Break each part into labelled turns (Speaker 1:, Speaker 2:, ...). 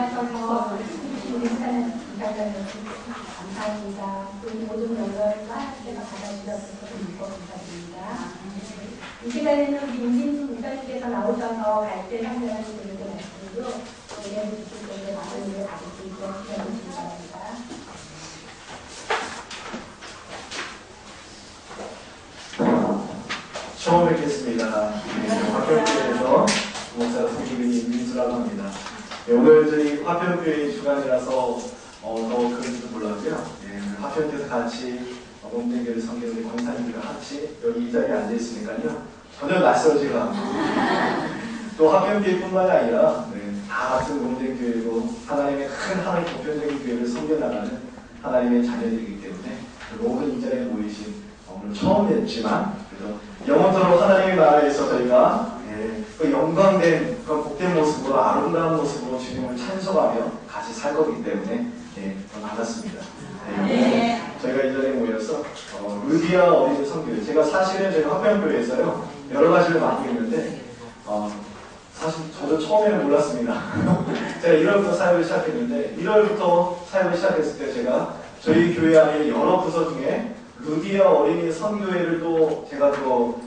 Speaker 1: 만나셔서 인사는 감사합니다. 우리 모든 연결과 함께가 받아주셔서 믿고 감사드립니다. 이 시간에는 우리 임진수 목사님께서 나오셔서 갈대 상대하는 분들도 말씀으로 은혜를 주실 때에 많은 일을 받을 수 있도록 기도해주시기 바랍니다.
Speaker 2: 처음 뵙겠습니다. 화평교회에서 목사로 섬기는 임진수라고 합니다. 오늘 저희 화평교회 주간이라서 더 그런지도 몰랐고요. 화평교회에서 같이 몸den교를 섬기는 우리 권사님들과 같이 여기 이 자리에 앉아있으니까요. 전혀 낯설지가 않고 또 화평교회뿐만 아니라 다 같은 몸den교회고 하나님의 큰 하나님 보편적인 교회를 섬겨나가는 하나님의 자녀들이기 때문에 모든 이 자리에 모이신 오늘 처음 뵙지만 그래서 영원토록 하나님의 나라에서 저희가 그 영광된 그 복된 모습으로 아름다운 모습으로 주님을 찬송하며 같이 살 거기 때문에 반갑습니다. 저희가 이 자리에 모여서 루디아 어린이 선교회 제가 사실은 저희가 화평교회에서요 여러 가지를 많이 했는데 사실 저도 처음에는 몰랐습니다. 제가 1월부터 사역을 시작했는데 1월부터 사역을 시작했을 때 제가 저희 교회 안에 여러 부서 중에 루디아 어린이 선교회를 또 제가 또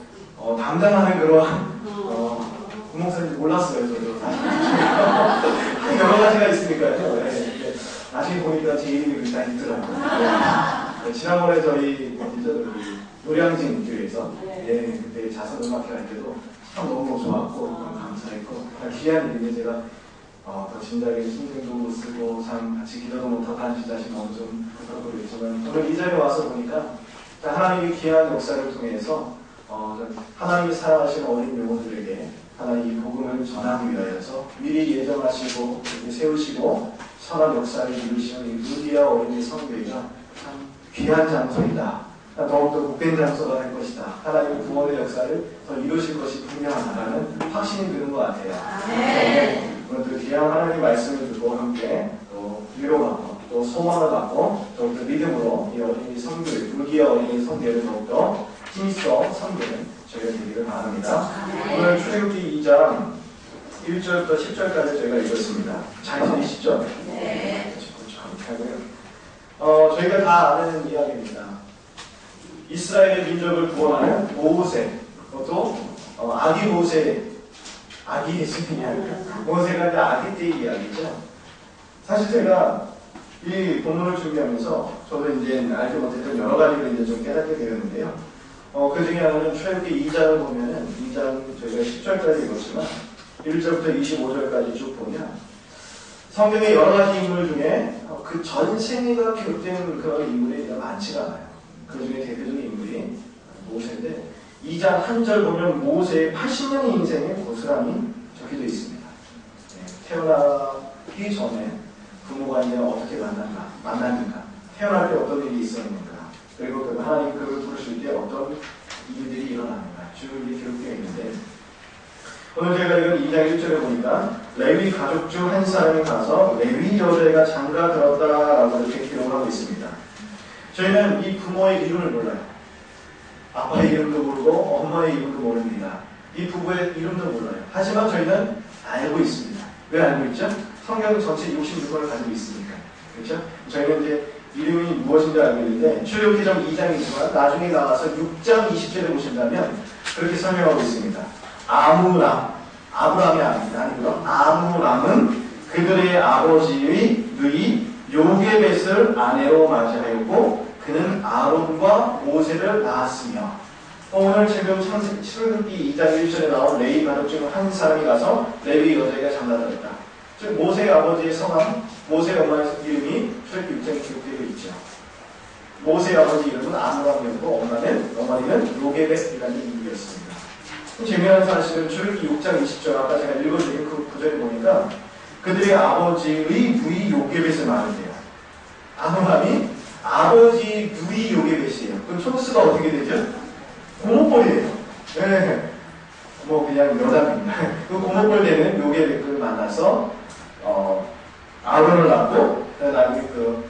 Speaker 2: 담당하는 그런 구목사인지 몰랐어요. 저도 사실 여러 가지가 있으니까요. 나중에 보니까 제 이름이 그렇게 다 있더라고요. 지난번에 저희 노량진 교회에서 그때 자선음악회 할 때도 참 너무 좋았고 감사했고 귀한 일인데 제가 더 진작에 신경도 쓰고 참 같이 기도도 못하고 한 자신 너무 좀 그렇고 그랬지만 오늘 이 자리에 와서 보니까 하나님의 귀한 역사를 통해서 하나님이 사랑하시는 어린 영혼들에게 하나님의 복음을 전하기 위하여서 미리 예정하시고 세우시고 선한 역사를 이루시는 이 루디아 어린이 선교회가 참 귀한 장소이다. 더욱더 복된 장소가 될 것이다. 하나님의 구원의 역사를 더 이루실 것이 분명하다는 확신이 드는 것 같아요. 오늘도 귀한 하나님의 말씀을 듣고 함께 또 위로받고 또 소망을 갖고 더욱더 믿음으로 이 어린이 선교회, 루디아 어린이 선교회를 더욱더 힘써 섬기는 저희가 되기를 바랍니다. 오늘 출애굽기 2장 1절부터 10절까지 저희가 읽었습니다. 잘 들리시죠? 네. 저희가 다 아는 이야기입니다. 이스라엘의 민족을 구원하는 모세, 그것도 아기 모세, 아기 예수님이 아니라 모세가 이제 아기 때의 이야기죠. 사실 제가 이 본문을 준비하면서 저도 이제 알지 못했던 여러 가지를 이제 좀 깨닫게 되었는데요. 그 중에 하나는 출애굽기 2장을 보면은 2장 저희가 10절까지 읽었지만 1절부터 25절까지 쭉 보면 성경의 여러 가지 인물 중에 그 전생애가 기록된 그런 인물이 많지가 않아요. 그 중에 대표적인 인물이 모세인데 2장 한 절 보면 모세의 80년의 인생에 고스란히 적혀져 있습니다. 태어나기 전에 부모가 이제 어떻게 만났는가, 태어날 때 어떤 일이 있었는가, 그리고 하나님 그를 부르실 때 어떤 일들이 일어나는가 쭉 기록되어 있는데 오늘 제가 이건 2장 1절에 보니까 레위 가족 중 한 사람이 가서 레위 여자애가 장가 들었다라고 이렇게 기록하고 있습니다. 저희는 이 부모의 이름을 몰라요. 아빠의 이름도 모르고 엄마의 이름도 모릅니다. 이 부부의 이름도 몰라요. 하지만 저희는 알고 있습니다. 왜 알고 있죠? 성경 전체 66권을 가지고 있으니까. 그렇죠? 저희는 이제 이름이 무엇인지 알고 있는데 출애굽기장 2장이지만 나중에 나와서 6장 20절에 보신다면 그렇게 설명하고 있습니다. 아브람이 아니고요. 아므람은 그들의 아버지의 누이 요게벳을 아내로 맞이하였고 그는 아론과 모세를 낳았으며 오늘 지금 출애굽기 2장 1절에 나온 레위 가족 중 한 사람이 가서 레위 여자애가 장가들었다. 즉 모세의 아버지의 성함, 모세의 엄마의 이름이 출애굽기 6장에 기록되어 있죠. 모세의 아버지 이름은 아므람이었고 어머니는 요게벳이라는 이름이었습니다. 재미난 사실은 출애굽기 6장 20절 아까 제가 읽어드린 그 구절에 보니까 그들의 아버지의 누이 요게벳을 말한대요. 아므람이 아버지 누이 요게벳이에요. 그럼 총수가 어떻게 되죠? 고모뻘이에요. 네. 뭐 그냥 여자입니다. 그 고모뻘 되는 요게벳을 만나서 아론을 낳고 나중에 그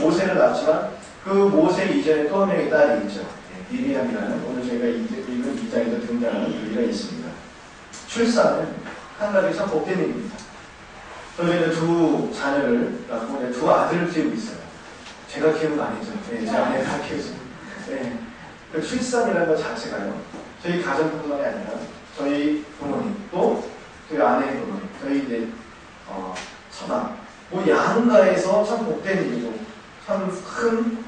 Speaker 2: 모세를 낳지만 그 모세 이전에 또 한 명의 딸이 있죠. 미리암이라는 오늘 저희가 읽은 2장에서 등장하는 누이가 있습니다. 출산은 한 가지 참 복된 일입니다. 저는 이제 두 자녀를 낳고 이제 두 아들을 키우고 있어요. 제가 키우는 거 아니죠. 네, 제 아내가 키우죠. 네. 그 출산이라는 것 자체가요. 저희 가정뿐만이 아니라 저희 부모님 또 저희 아내의 부모님, 저희 이제 처남, 뭐 양가에서 참 복된 일이고 참 큰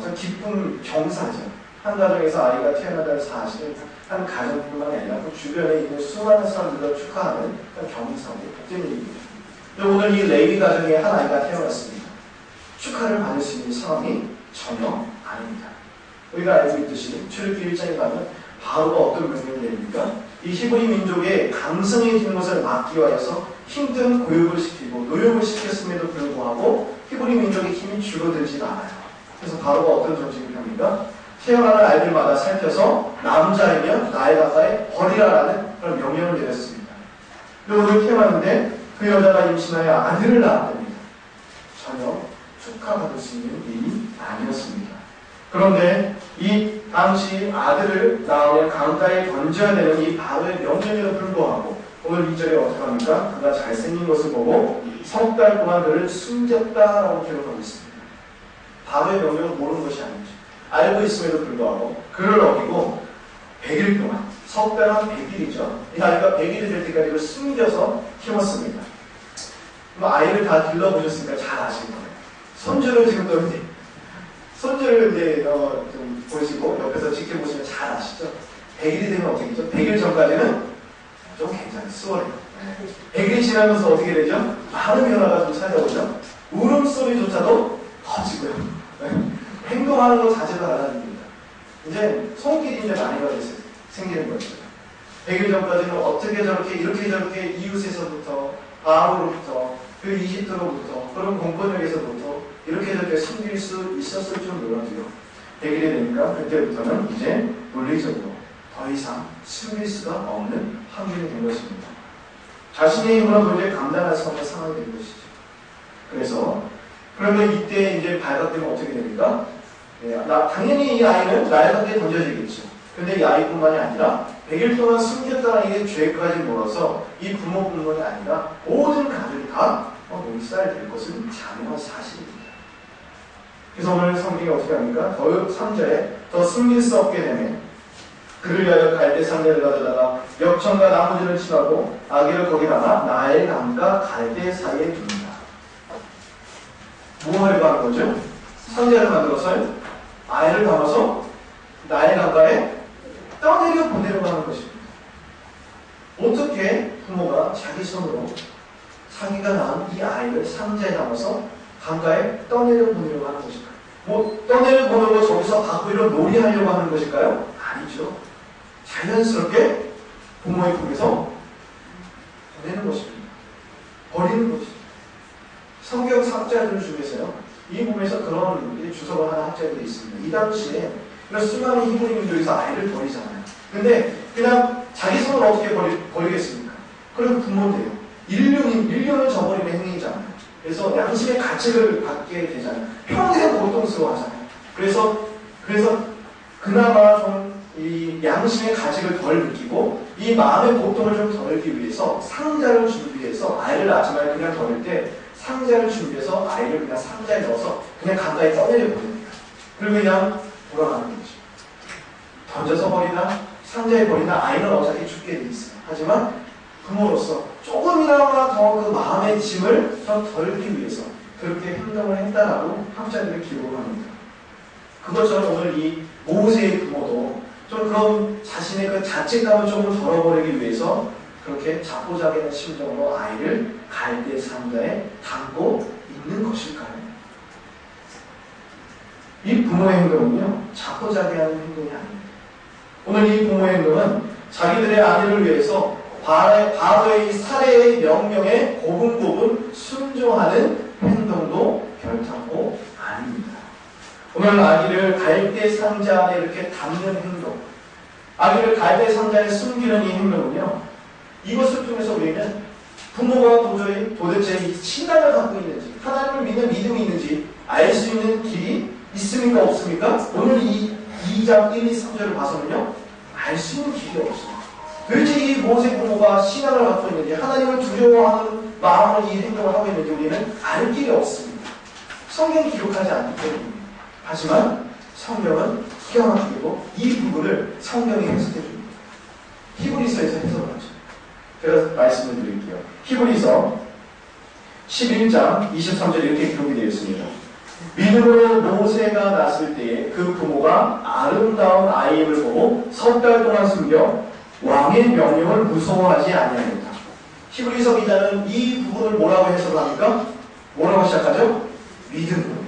Speaker 2: 참 기쁜 경사죠. 한 가정에서 아이가 태어나다는 사실은 한 가정뿐만이 아니라 그 주변에 있는 수많은 사람들과 축하하는 경사고 복된 일입니다. 오늘 이 레위 가정에 한 아이가 태어났습니다. 축하를 받을 수 있는 상황이 전혀 아닙니다. 우리가 알고 있듯이 출애굽기 1장에 가면 바로가 어떤 명령을 내립니까? 이 히브리 민족의 강성해지는 것을 막기 위해서 힘든 고육을 시키고 노역을 시켰음에도 불구하고 히브리 민족의 힘이 줄어들지 않아요. 그래서 바로가 어떤 정책을 합니까? 태어나는 아이들마다 살펴서 남자이면 나에 가까이 버리라라는 그런 명령을 내렸습니다. 근데 오늘 태어났는데 그 여자가 임신하여 아들을 낳았답니다. 전혀 축하받을 수 있는 일이 아니었습니다. 그런데 이 당시 아들을 낳으면 강가에 던져야 되는 이 바로의 명령에도 불구하고 오늘 2절에 어떻게 합니까? 그가 잘생긴 것을 보고 석 달 동안 그를 숨겼다라고 기록하고 있습니다. 바로의 명령을 모르는 것이 아니죠. 알고 있음에도 불구하고 그를 어기고 100일 동안, 석 달은 100일이죠. 이 아이가 100일이 될 때까지 그를 숨겨서 키웠습니다. 아이를 다 길러보셨으니까 잘 아실 거예요. 손주를 지금 또 이제 손주를 이제 좀 보시고 옆에서 지켜보시면 잘 아시죠? 100일이 되면 어떻게 되죠? 100일 전까지는 좀 굉장히 수월해요. 100일이 지나면서 어떻게 되죠? 많은 변화가 좀 찾아오죠? 울음소리조차도 커지고요. 행동하는 것 자체가 달라집니다. 이제 손길이 이제 많이 생기는 거죠. 100일 전까지는 어떻게 저렇게 이렇게 저렇게 이웃에서부터 바로로부터 그 이집트로부터 그런 공권력에서부터 이렇게 저렇게 숨길 수 있었을 줄 몰라도요. 100일이 되니까 그때부터는 이제 물리적으로 더 이상 숨길 수가 없는 환경이 된 것입니다. 자신의 힘으로 도저히 감당할 수 없는 상황이 된 것이죠. 그래서 그러면 이때 이제 발각되면 어떻게 됩니까? 당연히 이 아이는 나약하게 던져지겠죠. 그런데 이 아이뿐만이 아니라 100일 동안 숨겼다는 이 죄까지 몰아서 이 부모뿐만이 아니라 모든 가족이 다 몰살될 것은 장엄한 사실입니다. 그래서 오늘 성경이 어떻게 합니까? 더욱 3절에 더 숨길 수 없게 되면 그를 위하여 갈대 상자를 가져다가 역청과 나무들을 칠하고 아기를 거기다가 나일 강과 갈대 사이에 둡니다. 뭐 하려고 하는 거죠? 상자를 만들어서 아이를 담아서 나일 강가에 떠내려 보내려고 하는 것입니다. 어떻게 부모가 자기 손으로 자기가 낳은 이 아이를 상자에 담아서 강가에 떠내려 보내려고 하는 것일까요? 뭐 떠내려 보내고 저기서 바꾸기로 놀이하려고 하는 것일까요? 아니죠. 자연스럽게 부모의 품에서 보내는 것입니다. 버리는 것입니다. 성경 학자들 중에서요, 이 부분에서 그런 주석을 하는 학자들이 있습니다. 이 당시에 수많은 히브리 민족에서 아이를 버리잖아요. 근데 그냥 자기 손으로 어떻게 버리겠습니까? 그럼 부모인데요. 인륜을 저버리는 행위잖아요. 그래서 양심의 가책을 받게 되잖아요. 평생 고통스러워하잖아요. 그래서 그나마 좀 이 양심의 가책을 덜 느끼고 이 마음의 고통을 좀 덜기 위해서 상자를 준비해서 아이를 낳지만 그냥 버릴 때 상자를 준비해서 아이를 그냥 상자에 넣어서 그냥 강가에 떠내려 버립니다. 그리고 그냥 돌아가는 거죠. 던져서 버리나 상자에 버리나 아이는 어차피 죽게 돼 있어요. 하지만 부모로서 조금이나마 더 그 마음의 짐을 좀 덜기 위해서 그렇게 행동을 했다라고 학자들이 기록을 합니다. 그것처럼 오늘 이 모세의 부모도 좀 그런 자신의 그 자책감을 조금 덜어버리기 위해서 그렇게 자포자기한 심정으로 아이를 갈대 상자에 담고 있는 것일까요? 이 부모의 행동은요, 자포자기하는 행동이 아닙니다. 오늘 이 부모의 행동은 자기들의 아내를 위해서 바로의 살해의 명령에 고분고분 순종하는 행동도 결탄코 아닙니다. 오늘 아기를 갈대 상자 안에 이렇게 담는 행동, 아기를 갈대 상자에 숨기는 이 행동은요, 이것을 통해서 우리는 부모가 도대체 이 신앙을 갖고 있는지, 하나님을 믿는 믿음이 있는지 알 수 있는 길이 있습니까? 없습니까? 오늘 이 2장 1, 2, 3절을 봐서는요, 알 수 있는 길이 없습니다. 도대체 이 모세 부모가 신앙을 갖고 있는지, 하나님을 두려워하는
Speaker 3: 마음으로 이 행동을 하고 있는지 우리는 알 길이 없습니다. 성경이 기록하지 않기 때문입니다. 하지만 성경은 기가 막히고 이 부분을 성경이 해석해 줍니다. 히브리서에서 해석을 하죠. 제가 말씀을 드릴게요. 히브리서 11장 23절 이렇게 기록이 되어 있습니다. 믿음으로 모세가 낳았을 때에 그 부모가 아름다운 아이를 보고 석 달 동안 숨겨 왕의 명령을 무서워하지 아니하였다. 히브리서 기자는 이 부분을 뭐라고 해석을 합니까? 뭐라고 시작하죠? 믿음으로.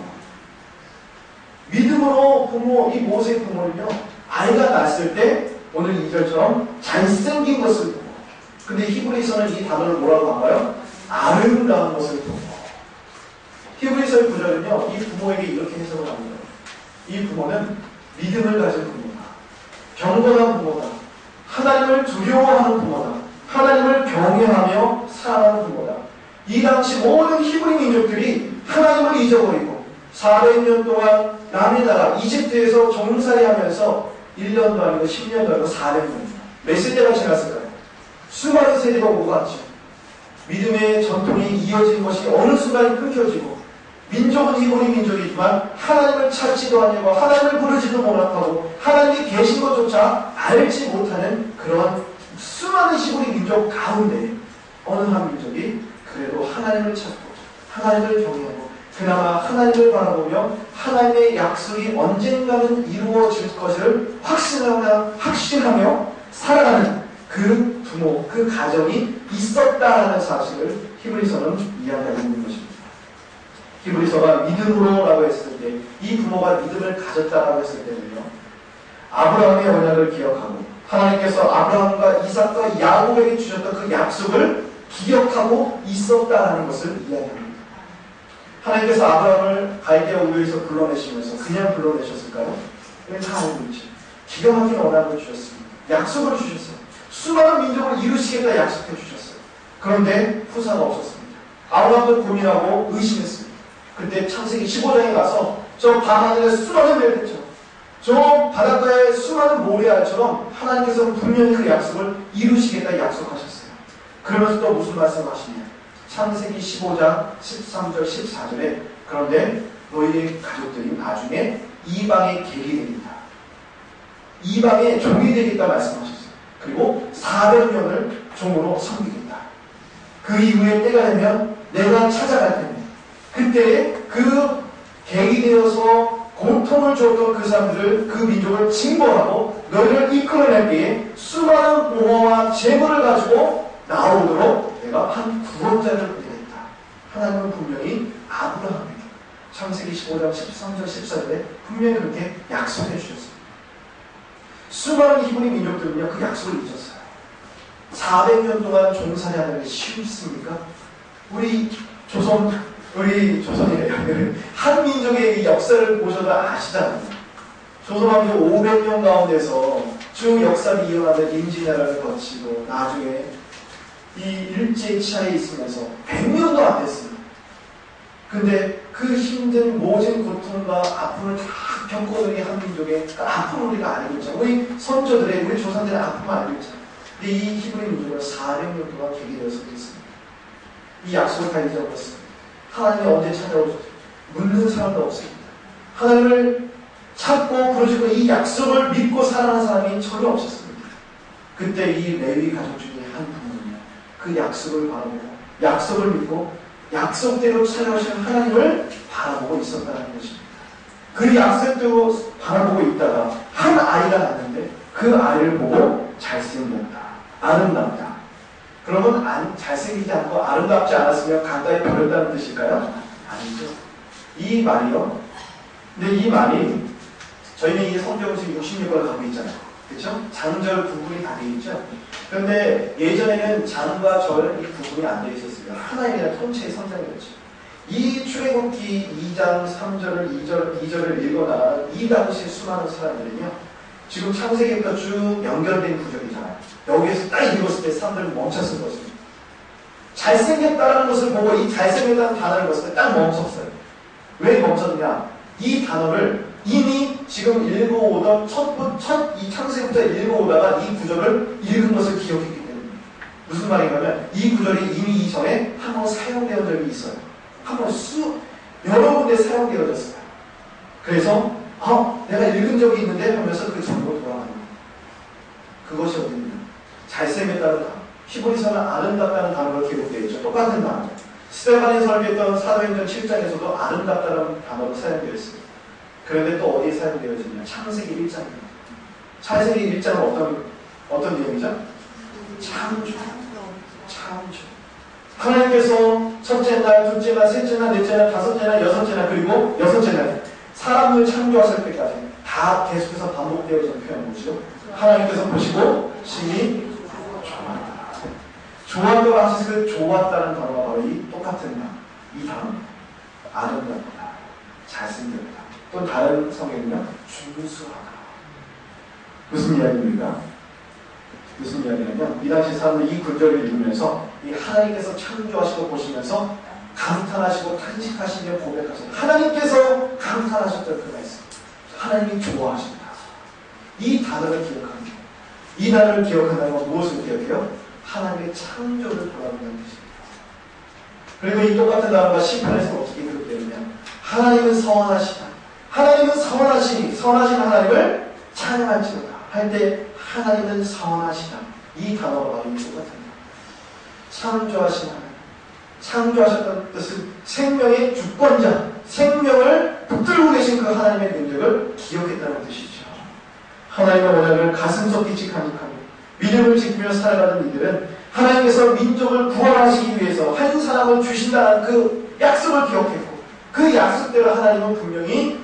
Speaker 3: 믿음으로 부모, 이 모세의 부모는요, 아이가 낳았을 때 오늘 2절처럼 잘생긴 것을 보고, 근데 히브리서는 이 단어를 뭐라고 한가요? 아름다운 것을 보고. 히브리서의 구절은요, 이 부모에게 이렇게 해석을 합니다. 이 부모는 믿음을 가진 부모다. 경건한 부모다. 하나님을 두려워하는 부모다. 하나님을 경외하며 살아가는 부모다. 이 당시 모든 히브리 민족들이 하나님을 잊어버리고 400년 동안 남의 나라 이집트에서 종살이 하면서 1년도 아니고 10년도 아니고 400년. 몇 세대가 지났을까요? 수많은 세대가 오고 갔죠. 믿음의 전통이 이어진 것이 어느 순간에 끊겨지고 민족은 히브리 민족이지만 하나님을 찾지도 않고 하나님을 부르지도 못하고 하나님이 계신 것조차 알지 못하는 그런 수많은 히브리 민족 가운데 어느 한 민족이 그래도 하나님을 찾고 하나님을 경외하고 그나마 하나님을 바라보며 하나님의 약속이 언젠가는 이루어질 것을 확신하며 살아가는 그 부모, 그 가정이 있었다라는 사실을 히브리서는 이야기하고 있는 것입니다. 히브리서가 믿음으로라고 했을 때, 이 부모가 믿음을 가졌다라고 했을 때는요, 아브라함의 언약을 기억하고 하나님께서 아브라함과 이삭과 야곱에게 주셨던 그 약속을 기억하고 있었다라는 것을 이야기합니다. 하나님께서 아브라함을 갈대아 우르에서 불러내시면서 그냥 불러내셨을까요? 우리는 다 알고 있죠. 기가 막힌 언약을 주셨습니다. 약속을 주셨어요. 수많은 민족을 이루시겠다 약속해 주셨어요. 그런데 후사가 없었습니다. 아브라함도 고민하고 의심했습니다. 그때 창세기 15장에 가서 저 밤하늘에 수많은 별들처럼 저 바닷가에 수많은 모래알처럼 하나님께서는 분명히 그 약속을 이루시겠다 약속하셨어요. 그러면서 또 무슨 말씀하시냐? 창세기 15장 13절 14절에 그런데 너희의 가족들이 나중에 이방의 객이 됩니다. 이방의 종이 되겠다 말씀하셨어요. 그리고 400년을 종으로 섬기겠다. 그 이후에 때가 되면 내가 찾아갈 텐데 그때 그 객이 되어서 고통을 줬던 그 사람들을 그 민족을 징벌하고 너희를 이끌어낼 때에 수많은 보화와 재물을 가지고 나오도록 내가 한 구원자를 보내겠다. 하나님은 분명히 아브라함에게 창세기 15장 13절 14절에 분명히 그렇게 약속해 주셨습니다. 수많은 히브리 민족들은요 그 약속을 잊었어요. 400년 동안 종살이하는 게 쉽습니까? 우리 조선이래요. 한 민족의 역사를 보셔도 아시잖아요. 조선왕조 500년 가운데서 쭉 역사를 이어가는 임진왜란을 거치고 나중에 이 일제치하에 있으면서 100년도 안 됐어요. 근데 그 힘든 모진 고통과 아픔을 다 겪어내는 한 민족의 그 아픔을 우리가 알고 있잖아요. 우리 선조들의 우리 조상들의 아픔을 알고 있잖아요. 근데 이 히브리 민족은 400년 동안 객이 되어서 그랬습니다. 이 약속을 다 잊어버렸습니다. 하나님이 언제 찾아오실지 묻는 사람도 없습니다. 하나님을 찾고 부르시고 이 약속을 믿고 살아가는 사람이 전혀 없었습니다. 그때 이 레위 가족 중에 한 부모는요 그 약속을 바라보고 약속을 믿고 약속대로 찾아오신 하나님을 바라보고 있었다는 것입니다. 그 약속대로 바라보고 있다가 한 아이가 낳는데 그 아이를 보고 잘생겼다, 아름답다. 그러면 잘생기지 않고 아름답지 않았으면 가까이 버렸다는 뜻일까요? 아니죠. 이 말이요. 근데 이 말이 저희는 이 성경을 지금 66권을 갖고 있잖아요. 그렇죠? 장절 구분이 다 되어 있죠. 그런데 예전에는 장과 절은 이 구분이 안 되어 있었습니다. 하나에 대한 통째의 선장이었죠. 이 출애굽기 2장 3절을 2절을 읽어나가는 이 당시 수많은 사람들은요. 지금 창세기부터 쭉 연결된 구절이잖아요. 여기에서 딱 읽었을 때 사람들은 멈췄을 것입니다. 잘생겼다는 것을 보고 이 잘생겼다는 단어를 봤을 때 딱 멈췄어요. 왜 멈췄냐? 이 단어를 이미 지금 읽어오던 이 창세기부터 읽어오다가 이 구절을 읽은 것을 기억했기 때문에 무슨 말인가면 이 구절이 이미 이전에 한번 사용되어 적이 있어요. 한번 여러 군데 사용되어졌어요. 그래서 내가 읽은 적이 있는데 하면서 그 전으로 돌아가는 거예요. 그것이 어디냐? 잘생겼다는 단어. 히브리서는 아름답다는 단어가 기록되어 있죠. 똑같은 단어. 스테반이 설교했던 사도행전 7장에서도 아름답다는 단어로 사용되어 있습니다. 그런데 또 어디에 사용되어지냐? 창세기 1장입니다. 창세기 1장은 어떤 내용이죠? 창조. 하나님께서 첫째 날, 둘째 날, 셋째 날, 넷째 날, 다섯째 날, 여섯째 날, 그리고 여섯째 날 사람을 창조하실 때까지 다 계속해서 반복되어지는 표현이죠. 하나님께서 보시고 심히 좋았다고 하셔서 그 좋았다는 단어가 바로 이 똑같은 단어. 이 단어. 아름답다. 잘생겼다. 또 다른 성경은요. 준수하다. 무슨 이야기입니까? 무슨 이야기냐면 이 당시 사람들이 이 구절을 읽으면서 이 하나님께서 창조하시고 보시면서 감탄하시고 탄식하시며 고백하시고 하나님께서 감탄하셨던 그 말씀. 하나님이 좋아하신다. 이 단어를 기억하는 거예요. 이 단어를 기억한다는 건 무엇을 기억해요? 하나님의 창조를 바라본다는 뜻입니다. 그리고 이 똑같은 단어가 시편에서 어떻게 기록되느냐? 하나님은 선하시다. 하나님은 선하시니 선하신 하나님을 찬양할지어다 할 때 하나님은 선하시다. 이 단어가 바로 이 똑같은 단어. 창조하신 하나님. 창조하셨다는 뜻은 생명의 주권자, 생명을 붙들고 계신 그 하나님의 능력을 기억했다는 뜻이죠. 하나님의 언약을 가슴 썩기치 간직하고 믿음을 지키며 살아가는 이들은 하나님께서 민족을 구원하시기 위해서 한 사람을 주신다는 그 약속을 기억했고 그 약속대로 하나님은 분명히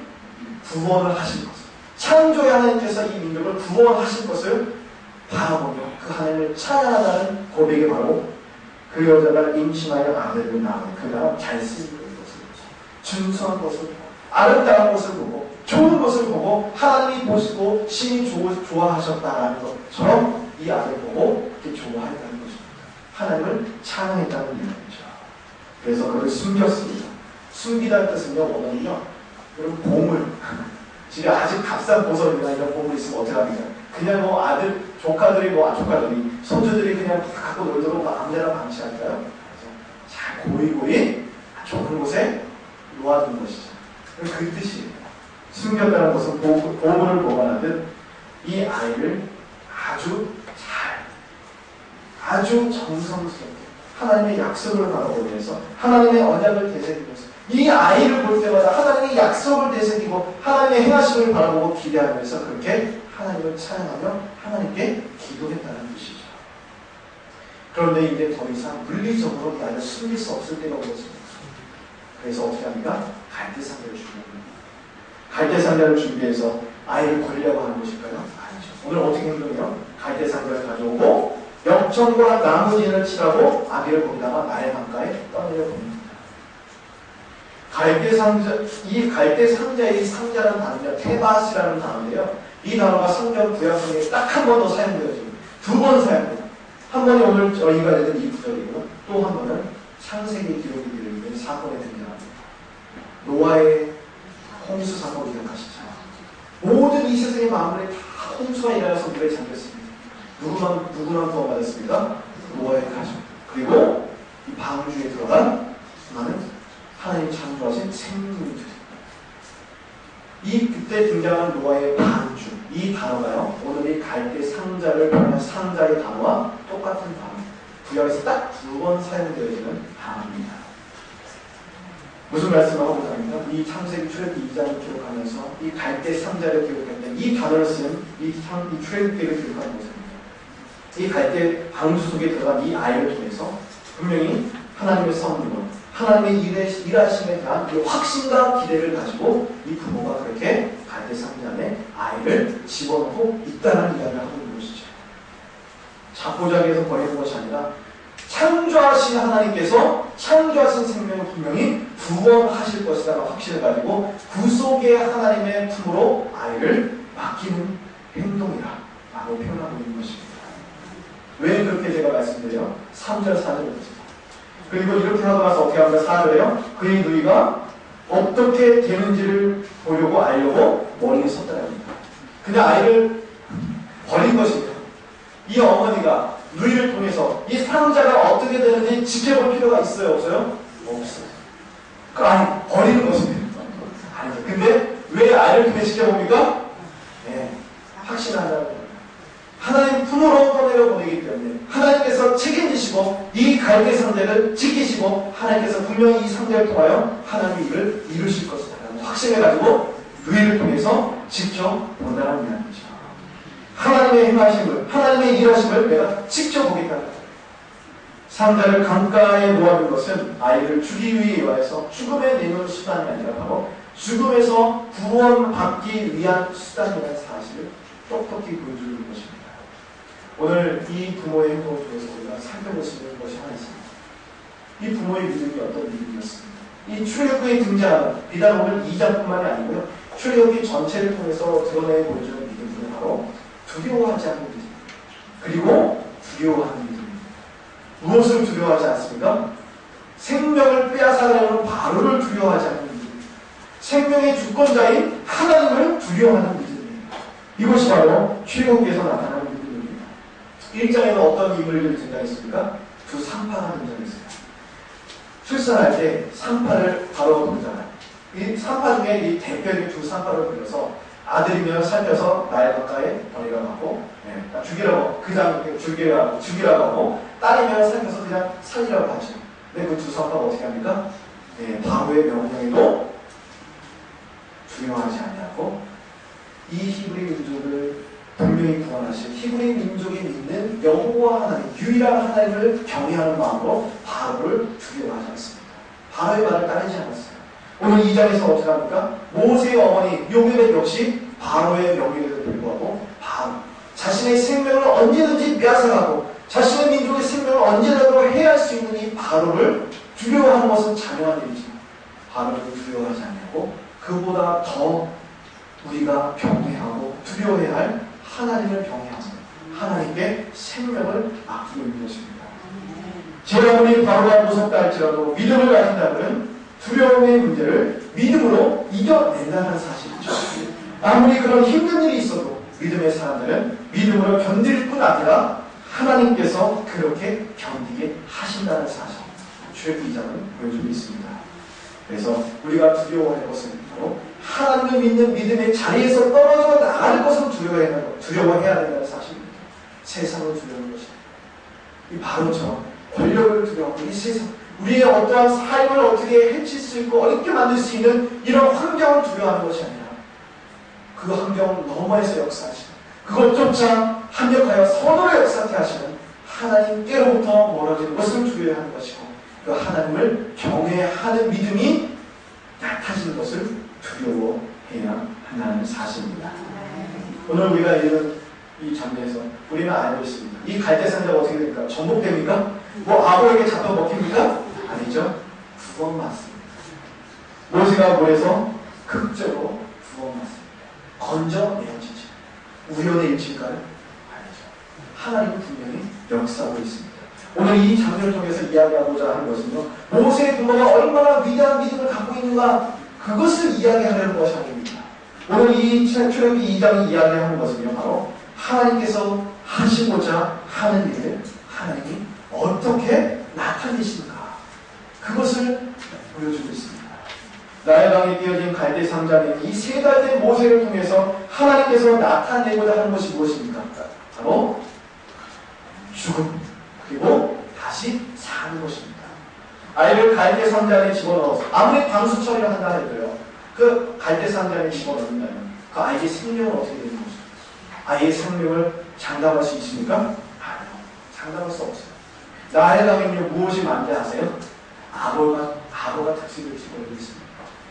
Speaker 3: 구원을 하신 것을 창조의 하나님께서 이 민족을 구원하신 것을 바라보며 그 하나님을 찬양하다는 고백이 바로 그 여자가 임신하여 아들을 낳은 그가 잘생긴 것을 보고 준수한 것을 보고 아름다운 것을 보고 좋은 것을 보고 하나님이 보시고 신이 좋아하셨다는 것처럼 이 아들 보고 이렇게 좋아했다는 것입니다. 하나님을 찬양했다는 이야기죠. 그래서 그를 숨겼습니다. 숨기다는 뜻은요, 원어는요, 여러분 보물, 집에 아직 값싼 보석이나 이런 보물이 있으면 어떻게 합니까? 그냥 뭐 아들, 조카들이 손주들이 그냥 갖고 놀도록 아무데나 방치할까요? 그래서 잘 고이고이 좋은 곳에 놓아둔 것이죠. 그 뜻이에요. 숨겼다는 것은 보물을 보관하듯 이 아이를 아주 정성스럽게 하나님의 약속을 바라보기 위해서 하나님의 언약을 되새기면서 이 아이를 볼 때마다 하나님의 약속을 되새기고 하나님의 행하심을 바라보고 기대하면서 그렇게 하나님을 찬양하며 하나님께 기도했다는 뜻이죠. 그런데 이제 더 이상 물리적으로 이 아이를 숨길 수 없을 때가 온 것입니다. 그래서 어떻게 합니까? 갈대상자를 준비합니다. 갈대상자를 준비해서 아이를 버리려고 하는 것일까요? 아니죠. 오늘 어떻게 행동해요? 갈대상자를 가져오고 역청과 나무진을 칠하고 아기를 거기다가 나의 강가에 떠내려 봅니다. 이 갈대상자의 상자라는 단어는 테바스라는 단어인데요. 이 단어가 성경 구약성경에 딱 한 번 더 사용되어집니다. 두 번 사용돼요. 한 번이 오늘 저희가 읽은 이 구절이고 또 한 번은 창세기 기록이 되어 있는 사건에 등장합니다. 노아의 홍수 사건 기억하시죠? 모든 이 세상의 만물이 다 홍수가 일어나서 물에 잠겼습니다. 누구만 구원받았습니까? 노아의 가족. 그리고 이 방주에 들어간 수많은 하나님 창조하신 생물들. 그때 등장한 노아의 방주. 이 단어가요, 오늘 이 갈대 상자를 보면 상자의 단어와 똑같은 단어. 구약에서 딱 두 번 사용되어지는 단어입니다. 무슨 말씀을 하고자 합니까? 이 창세기 출애굽기 2장을 기록하면서 이 갈대 상자를 기록했던 이 단어를 쓴 이 출애굽기를 기록하는 것입니다. 이 갈대 방주 속에 들어간 이 아이를 통해서 분명히 하나님의 성품을 하나님의 일하심에 대한 이 확신과 기대를 가지고 이 부모가 그렇게 갈대 상자 안에 아이를 집어넣고 있다는 이야기를 하고 있는 것이죠. 자포자기해서 버리는 것이 아니라 창조하신 하나님께서 창조하신 생명을 분명히 구원하실 것이라는 확신을 가지고 구속의 하나님의 품으로 아이를 맡기는 행동이라고 표현하고 있는 것입니다. 왜 그렇게 제가 말씀드려요? 3절 4절입니다. 그리고 이렇게 하고 나서 어떻게 합니까? 4절에요. 그의 누이가 어떻게 되는지를 보려고 알려고 머리에 섰다는 겁니다. 그냥 아이를 버린 것입니다. 이 어머니가 누이를 통해서 이 상자가 어떻게 되는지 지켜볼 필요가 있어요? 없어요? 없어요. 그 아니, 버리는 것입니다. 아니죠. 근데 왜 아이를 통해 지켜봅니까? 네, 확신하자고. 하나님 품으로 떠내려 보내기 때문에 하나님께서 책임지시고 이 갈대 상자를 지키시고 하나님께서 분명히 이 상자를 통하여 하나님의 일을 이루실 것이다 라는 확신을 가지고 누이를 통해서 지켜본다는 이야기죠. 하나님의 행하심을, 하나님의 일하심을 내가 직접 보겠다. 상자를 강가에 놓아둔 것은 아이를 죽이기 위해서 죽음에 내놓은 수단이 아니라 바로 죽음에서 구원받기 위한 수단이라는 사실을 똑똑히 보여주는 것입니다. 오늘 이 부모의 행동을 통해서 우리가 살펴볼 수 있는 것이 하나 있습니다. 이 부모의 믿음이 어떤 믿음이었습니까? 이 출애굽기에 등장하는 비단 오늘 2장뿐만이 아니고요. 출애굽기 전체를 통해서 드러내 보여주는 믿음은 바로 두려워하지 않는 믿음. 그리고 두려워하는 믿음입니다. 무엇을 두려워하지 않습니까? 생명을 빼앗아가려는 바로를 두려워하지 않는 믿음. 생명의 주권자인 하나님을 두려워하는 믿음입니다. 이것이 바로 출애굽기에서 나타나는 믿음입니다. 1장에는 어떤 인물들이 등장했습니까? 두 상파가 등장했어요. 출산할 때 상파를 바로 부르잖아요. 이 상파 중에 이 대표적인 두 상파를 불러서 아들이면 살려서 나의 가까이 버리라고 하고, 죽이라고, 죽이라고 하고, 딸이면 살려서 그냥 살리라고 하죠. 근데 그 두 상파가 어떻게 합니까? 바로의 명령에도 두려워하지 않냐고, 이 히브리 민족을 분명히 구원하신 히브리 민족이 믿는 여호와 하나님, 유일한 하나님을 경외하는 마음으로 바로를 두려워하지 않습니다. 바로의 말을 따르지 않았어요. 오늘 2장에서 어떻게 합니까? 모세의 어머니 요괴벳 역시 바로의 명령에도 불구하고 바로 자신의 생명을 언제든지 빼앗아가고 자신의 민족의 생명을 언제라도 해할 수 있는 이 바로를 두려워하는 것은 자명한 일이지만 바로를 두려워하지 않냐고, 그보다 더 우리가 경외하고 두려워해야 할 하나님을 경외하고 하나님께 생명을 맡기고 있는 것입니다. 제 아무리 바로가 무섭다 할지라도 믿음을 가진다면 두려움의 문제를 믿음으로 이겨낸다는 사실이죠. 아무리 그런 힘든 일이 있어도 믿음의 사람들은 믿음으로 견딜 뿐 아니라 하나님께서 그렇게 견디게 하신다는 사실, 출애굽기 2장은 보여주고 있습니다. 그래서 우리가 두려워할 것은 바로 하나님을 믿는 믿음의 자리에서 떨어져 나갈 것을 두려워해야 된다는 사실입니다. 세상을 두려워하는 것입니다. 이 바로처럼 권력을 두려워하고 이 세상, 우리의 어떠한 삶을 어떻게 해칠 수 있고 어렵게 만들 수 있는 이런 환경을 두려워하는 것이 아니라 그 환경을 넘어에서 역사하시는, 그것조차 합력하여 선으로 역사케 하시는 하나님께로부터 멀어지는 것을 두려워하는 것이고, 그 하나님을 경외하는 믿음이 나타지는 것을 두려워해야 한다는 사실입니다. 오늘 우리가 읽은 이 장면에서 우리는 알고 있습니다. 이 갈대 상자가 어떻게 됩니까? 전복됩니까? 뭐 악어에게 잡혀 먹힙니까? 아니죠. 구원받습니다. 모세가 물에서 극적으로 구원받습니다. 건져내어지죠. 우연의 일치인가요? 아니죠. 하나님은 분명히 역사하고 있습니다. 오늘 이 장면을 통해서 이야기하고자 하는 것은요, 모세의 부모가 얼마나 위대한 믿음을 갖고 있는가, 그것을 이야기하려는 것이 아닙니다. 오늘 이 출애굽기 2장이 이야기하는 것은요, 바로 하나님께서 하시고자 하는 일을 하나님이 어떻게 나타내시는가, 그것을 보여주고 있습니다. 나일강에 띄어진 갈대 상자는 이 세 달된 모세를 통해서 하나님께서 나타내고자 하는 것이 무엇입니까? 바로 죽음, 그리고 다시 사는 것입니다. 아이를 갈대 상자에 집어넣어서 아무리 방수 처리를 한다 해도요, 그 갈대 상자에 집어넣는다면 그 아이의 생명은 어떻게 되는 것입니까? 아이의 생명을 장담할 수 있습니까? 아니요. 장담할 수 없어요. 나일강에는요, 무엇이 만대하세요? 악어가 특징을 집어넣고 있습니다.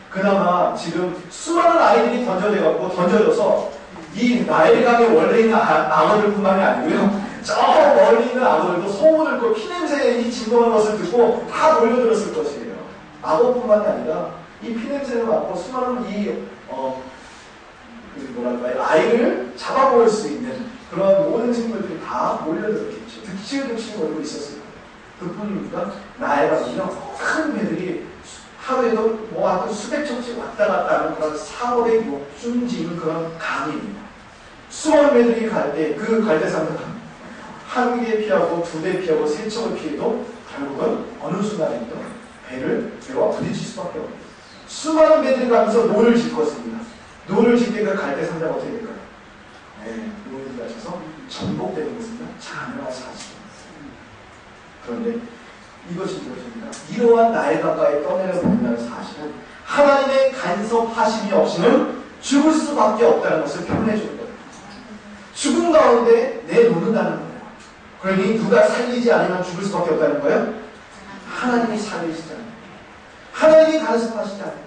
Speaker 3: 그나마 지금 수많은 아이들이 던져져서 이 나일강에 원래 있는 악어들뿐만이 아니고요, 저 멀리 있는 악어들도 소문을 듣고 피냄새에 진동하는 것을 듣고 다 몰려들었을 것이에요. 악어뿐만이 아니라 이 피냄새를 맡고 수많은 아이를 잡아먹을 수 있는 그런 모든 생물들이 다 몰려들었겠죠. 득실득실 몰고 있었을 거예요. 그뿐입니까? 나일강은요, 큰 배들이 하루에도 하여튼 수백 척씩 왔다 갔다 하는 그런 사월의 욕심지는 그런 강입니다. 수많은 배들이 갈 때 그 갈대상자가 한 개 피하고 두 대 피하고 세 척을 피해도 결국은 어느 순간에도 배와 부딪힐 수밖에 없어요. 수많은 배들이 가면서 노를 질 것입니다. 노를 질 때 그 갈대 상자가 어떻게 될까요? 노를 가셔서 전복되는 것입니다. 자녀와 사실. 그런데 이것이 무엇입니까? 이러한 나의 가까이 떠내려 보인다는 사실은 하나님의 간섭하심이 없이는 죽을 수밖에 없다는 것을 표현해 주는 거예요. 죽음 가운데 내놓는다는 거예요. 그러니 누가 살리지 않으면 죽을 수밖에 없다는 거예요? 하나님이 살리시잖아요. 하나님이 간섭하시지 않으면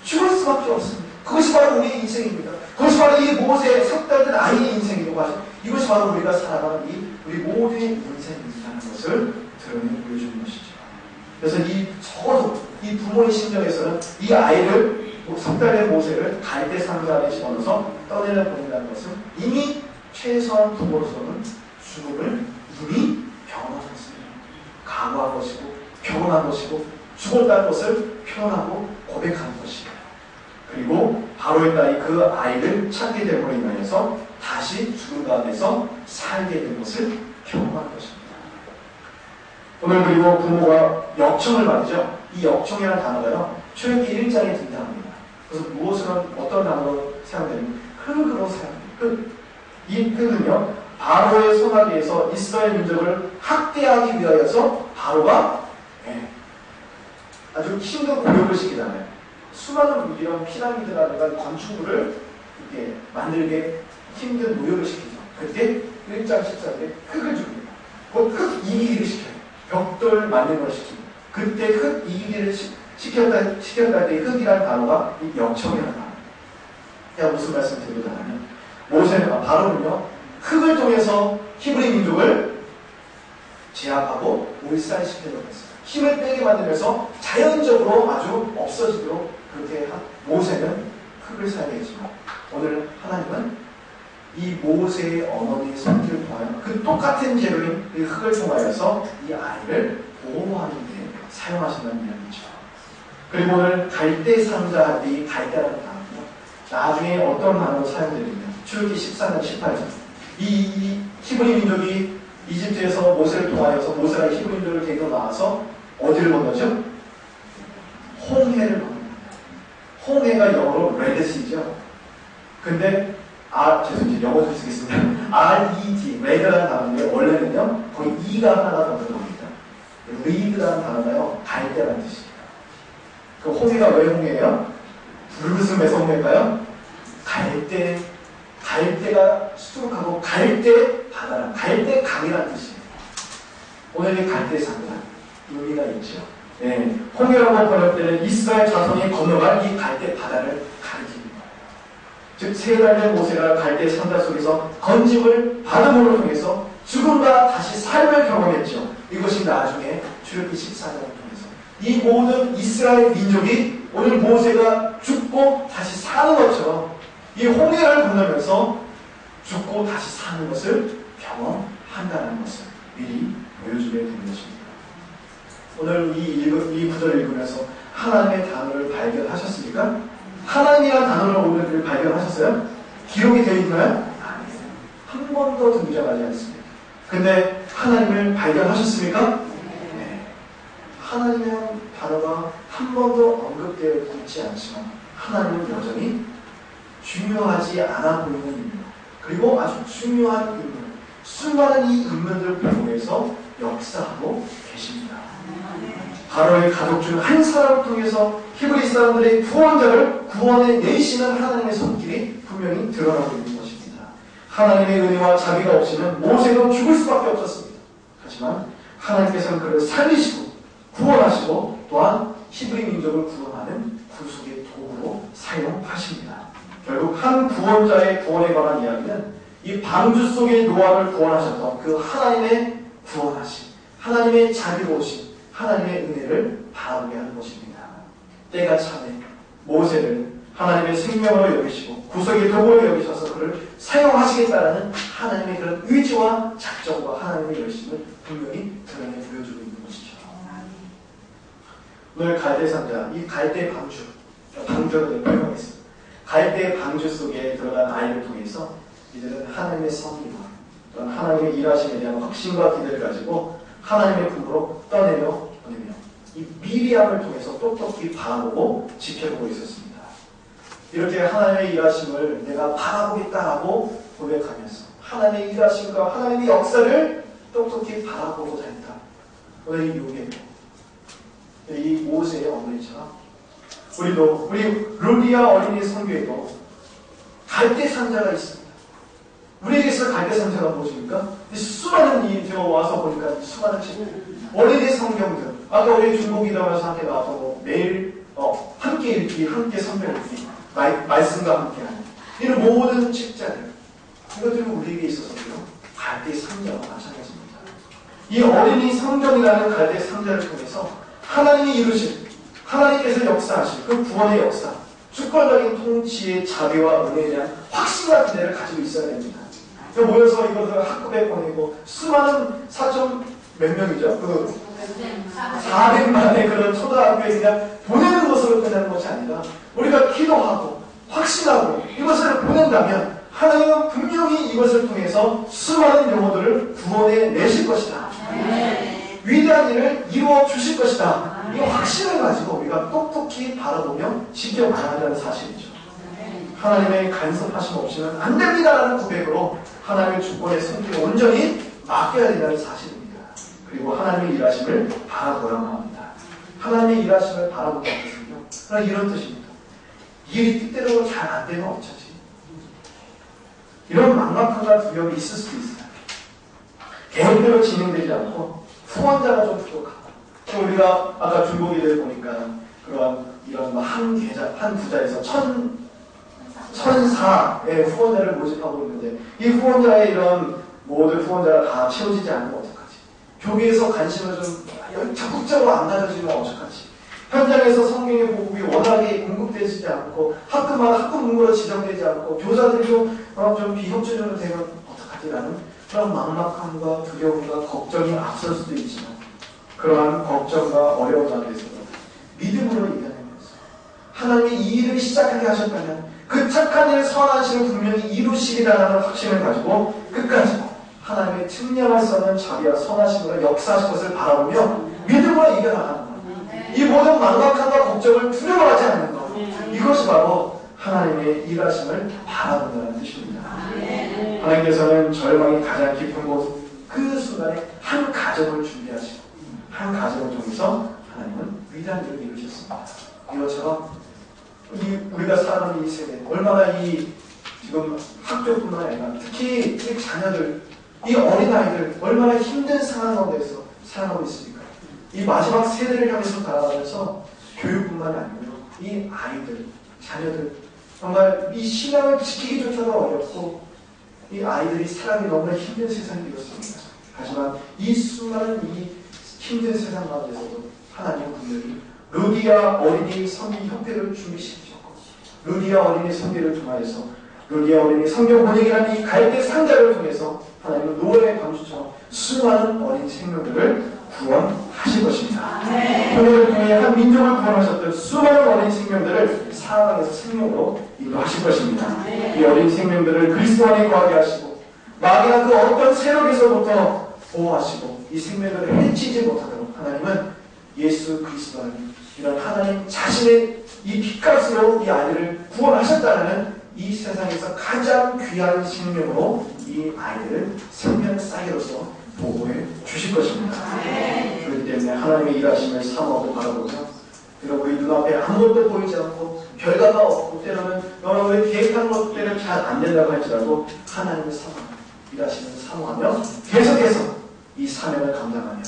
Speaker 3: 죽을 수밖에 없습니다. 그것이 바로 우리의 인생입니다. 그것이 바로 이 모세의 삭달된 아이의 인생이라고 하죠. 이것이 바로 우리가 살아가는 우리 모두의 인생이라는 것을 드러내 보여주는 것이죠. 그래서 적어도 이 부모의 심정에서는 이 아이를 삭달된 모세를 갈대 상자 안에 집어넣어서 떠내려 보낸다는 것은 이미 최소한 부모로서는 죽음을 이미 경험한 것입니다. 각오한 것이고 경험한 것이고 죽었다는 것을 표현하고 고백하는 것입니다. 그리고 바로의 딸이 그 아이를 찾게 됨으로 인하여서 다시 죽음 가운데서 살게 된 것을 경험한 것입니다. 오늘 그리고 부모가 역청을 받죠. 이 역청이라는 단어가요, 출애굽기 1장에 등장합니다. 그래서 어떤 단어로 사용되냐면 흙으로 사용합니다. 이 흙은요, 바로의 손아귀에서 이스라엘 민족을 학대하기 위하여서 바로가 아주 힘든 고역을 시키잖아요. 수많은 이런 피라미드라든가 건축물을 이렇게 만들게 힘든 노역을 시키죠. 그때 1장 14절에 흙을 줍니다. 그 흙 이기기를 시켜요. 벽돌 만드는 걸 시키고. 그때 흙 이기기를 시켰다 때 흙이라는 단어가 이 역청이라는 단어입니다. 제가 무슨 말씀을 드리고자 하면 바로는요, 흙을 통해서 히브리 민족을 제압하고 몰살시키려고 했어요. 힘을 빼게 만들면서 자연적으로 아주 없어지도록 그렇게 한 모세는 흙을 사용했지만 오늘 하나님은 이 모세의 어머니의 손길을 통하여 그 똑같은 재료인 그 흙을 통하여서 이 아이를 보호하는 데 사용하신다는 이야기죠. 그리고 오늘 갈대 상자 할 때 이 갈대라는 단어는요, 나중에 어떤 단어로 사용되느냐, 출애굽기 14장 18절. 이 히브리 민족이 이집트에서 모세를 통하여서 모세가 히브리 민족을 데리고 나와서 어디를 건너죠? 홍해를 건너요. 홍해가 영어로 레드시죠. 근데 죄송해요. 영어 좀 쓰겠습니다. R-E-D, 레드라는 단어인데 원래는요, 거의 E가 하나가 더 들어갑니다. 리드라는 단어가요, 갈대라는 뜻입니다. 그 홍해가 왜 홍해예요? 붉으슴에서 홍해일까요? 갈대가 수북하고 갈대 바다라, 갈대 강이라는 뜻이에요. 오늘 이 갈대 상자 의미가 있죠. 홍해라고 번역 때는 이스라엘 자손이 건너갈 이 갈대 바다를 가리키는 거예요. 즉, 세 달 된 모세가 갈대 상자 속에서 건짐을 받음으로 통해서 죽음과 다시 삶을 경험했죠. 이것이 나중에 출애굽기 14장을 통해서 이 모든 이스라엘 민족이 오늘 모세가 죽고 다시 사는 것처럼 이 홍해를 건너면서 죽고 다시 사는 것을 경험한다는 것을 미리 보여주게 되는 것입니다. 오늘 이 구절을 읽으면서 하나님의 단어를 발견하셨습니까? 하나님이라는 단어를 오늘 발견하셨어요? 기록이 되어 있나요? 아니에요. 한 번도 등장하지 않습니다. 근데 하나님을 발견하셨습니까? 네. 하나님이라는 단어가 한 번도 언급되어 있지 않지만 하나님은 여전히 중요하지 않아 보이는 인물, 그리고 아주 중요한 인물, 수많은 이 인물들을 통해서 역사하고 계십니다. 바로의 가족 중 한 사람을 통해서 히브리 사람들의 구원자를 구원해 내시는 하나님의 손길이 분명히 드러나고 있는 것입니다. 하나님의 은혜와 자비가 없이는 모세도 죽을 수밖에 없었습니다. 하지만 하나님께서는 그를 살리시고 구원하시고 또한 히브리 민족을 구원하는 구속의 도구로 사용하십니다. 결국 한 구원자의 구원에 관한 이야기는 이 방주 속의 노아를 구원하셨던 그 하나님의 구원하심, 하나님의 자비로우심, 하나님의 은혜를 바라보게 하는 것입니다. 때가 차면 모세를 하나님의 생명으로 여기시고 구속의 도구로 여기셔서 그를 사용하시겠다라는 하나님의 그런 의지와 작정과 하나님의 열심을 분명히 드러내 보여주고 있는 것이죠. 오늘 갈대 상자, 이 갈대 방주를 표현했습니다. 갈대 방주 속에 들어간 아이를 통해서 이들은 하나님의 섭리와 하나님의 일하심에 대한 확신과 기대를 가지고 하나님의 품으로 떠내며 보내며 이 미리암을 통해서 똑똑히 바라보고 지켜보고 있었습니다. 이렇게 하나님의 일하심을 내가 바라보겠다라고 고백하면서 하나님의 일하심과 하나님의 역사를 똑똑히 바라보고자 했다. 오늘 이 요괴, 이 모세의 어머니처럼 우리 루디아 어린이 성교에도 갈대 상자가 있습니다. 우리에게서 갈대 상자가 무엇입니까? 수많은 제가 와서 보니까 수많은 책, 어린이 성경들, 아까 우리 중국이라면서 함께 나와서 매일 함께 읽기, 함께 성경 읽기, 말씀과 함께하는 이런 모든 책자들, 이것들은 우리에게 있어서도요 갈대 상자와 마찬가지입니다. 이 어린이 성경이라는 갈대 상자를 통해서 하나님이 이루신, 하나님께서 역사하신 그 구원의 역사, 주권적인 통치의 자비와 은혜에 대한 확신과 기대를 가지고 있어야 됩니다. 모여서 이것을 학급에 보내고 수많은 4천 몇 명이죠? 400만의 그런 초등학교에 그냥 보내는 것으로 끝나는 것이 아니라 우리가 기도하고 확신하고 이것을 보낸다면 하나님은 분명히 이것을 통해서 수많은 영혼들을 구원해 내실 것이다. 위대한 일을 이루어 주실 것이다. 이 확신을 가지고 우리가 똑똑히 바라보며 지켜봐야 한다는 사실이죠. 하나님의 간섭하심 없이는 안 됩니다라는 고백으로 하나님의 주권의 손길을 온전히 맡겨야 된다는 사실입니다. 그리고 하나님의 일하심을 바라보라고 합니다. 하나님의 일하심을 바라보는 것은요, 그런 이런 뜻입니다. 일이 뜻대로 잘 안 되면 어쩌지? 이런 막막함과 두려움이 있을 수도 있어요. 계획대로 진행되지 않고 후원자가 좀 부족하고, 또 우리가 아까 중고기를 보니까 그런 이런 한 부자에서 천사의 후원자를 모집하고 있는데 이 후원자의 이런 모든 후원자가 다 채워지지 않으면 어떡하지? 교회에서 관심을 좀 적극적으로 안 가져지면 어떡하지? 현장에서 성경의 보급이 워낙에 공급되지 않고 학급마다 학급 문구로 지정되지 않고 교사들도 좀 비협조적으로 되면 어떡하지라는 그런 막막함과 두려움과 걱정이 앞설 수도 있지만 그러한 걱정과 어려움 앞에서도 믿음으로 이겨내면서 하나님이 이 일을 시작하게 하셨다면 그 착한 일, 선한 실을 분명히 이루시리라는 확신을 가지고 끝까지 하나님의 측량할 수 없는 자비와 선하심으로 역사하실 것을 바라보며 믿음으로 이겨나가는 것. 이 모든 막막함과 걱정을 두려워하지 않는 것. 이것이 바로 하나님의 일하심을 바라본다는 뜻입니다. 하나님께서는 절망이 가장 깊은 곳, 그 순간에 한 가정을 준비하시고 한 가정을 통해서 하나님은 위대한 일을 이루셨습니다. 이것처럼 우리가 살아가는 이 세대, 얼마나 지금 학교뿐만 아니라 특히 자녀들, 이 어린아이들, 얼마나 힘든 상황 가운데서 살아가고 있습니까? 이 마지막 세대를 향해서 살아가면서 교육뿐만 아니고요, 이 아이들, 자녀들, 정말 이 신앙을 지키기조차도 어렵고, 이 아이들이 살아가기 너무나 힘든 세상이 되었습니다. 하지만 이 수많은 이 힘든 세상 가운데서도 하나님은 분명히 루디아 어린이 성경 협회를 준비시키셨고 루디아 어린이 성경을 통하여서 루디아 어린이 성경 번역이라는 이 갈대 상자를 통해서 하나님은 노래의 광주처럼 수많은 어린 생명들을 구원하실 것입니다. 번역을 통해 한 민족을 구원하셨던 수많은 어린 생명들을 사랑에서 생명으로 인도하실 것입니다. 이 어린 생명들을 그리스도 안에 거하게 하시고 마귀나 그 어떤 세력에서부터 보호하시고 이 생명들을 해치지 못하도록 하나님은 예수 그리스도 안에 이런 하나님 자신의 이 핏값으로 이 아이들을 구원하셨다는 이 세상에서 가장 귀한 생명으로 이 아이들을 생명 쌍으로서 보호해 주실 것입니다. 그렇기 때문에 하나님의 일하심을 사모하고 바라보며 우리 눈앞에 아무것도 보이지 않고 결과가 없고 때로는 여러분이 계획한 것들은 잘 안 된다고 할지라도 하나님을 사모하며 일하심을 사모하며 계속해서 이 사명을 감당하며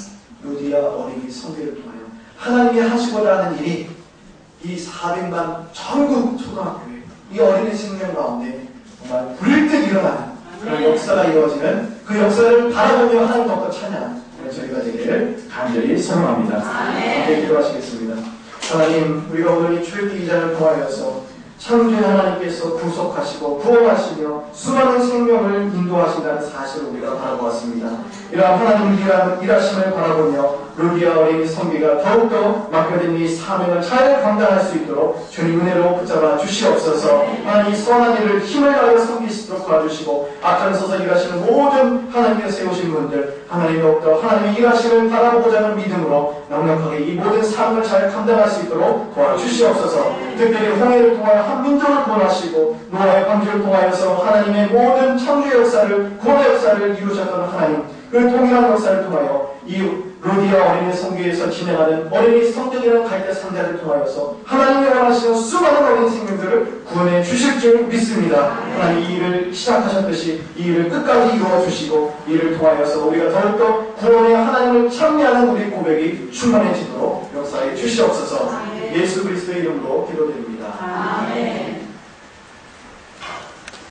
Speaker 3: 루디아 어린이 성교를 통하여 하나님이 하시고자 하는 일이 이 400만 전국 초등학교에 이 어린이 생명 가운데 정말 불일듯 일어나는 그런 역사가 이루어지는 그 역사를 바라보며 하나님 덕분 찬양 저희가 되기를 간절히 소망합니다. 함께 기도하시겠습니다. 하나님, 우리가 오늘 이 출애굽기 2장을 통하여서 창조의 하나님께서 구속하시고 구원하시며 수많은 생명을 인도하신다는 사실을 우리가 바라보았습니다. 이러한 하나님의 일하심을 바라보며 루디아 어린이 성비가 더욱더 맡겨진 이 사명을 잘 감당할 수 있도록 주님 은혜로 붙잡아 주시옵소서. 하나님 이 선한 일을 힘을 다하여 섬길 수 있도록 도와주시고 악한 서서 일하시는 모든 하나님께서 세우신 분들 하나님 더욱더 하나님의 일하심을 바라보고자 하는 믿음으로 넉넉하게 이 모든 사명을 잘 감당할 수 있도록 도와주시옵소서. 특별히 홍해를 통하여 한 민족을 구원하시고 노아의 방주를 통하여서 하나님의 모든 창조의 역사를 구원의 역사를 이루셨던 하나님 그 동일한 역사를 통하여 이 루디아 어린이 성교에서 진행하는 어린이 성적이라는 갈대 상자를 통하여서 하나님이 원하시는 수많은 어린이 생명들을 구원해 주실 줄 믿습니다. 하나님 이 일을 시작하셨듯이 이 일을 끝까지 이루어 주시고 이 일을 통하여서 우리가 더욱더 구원의 하나님을 찬미하는 우리 고백이 충만해지도록 역사해 주시옵소서. 예수 그리스도의 이름으로 기도드립니다.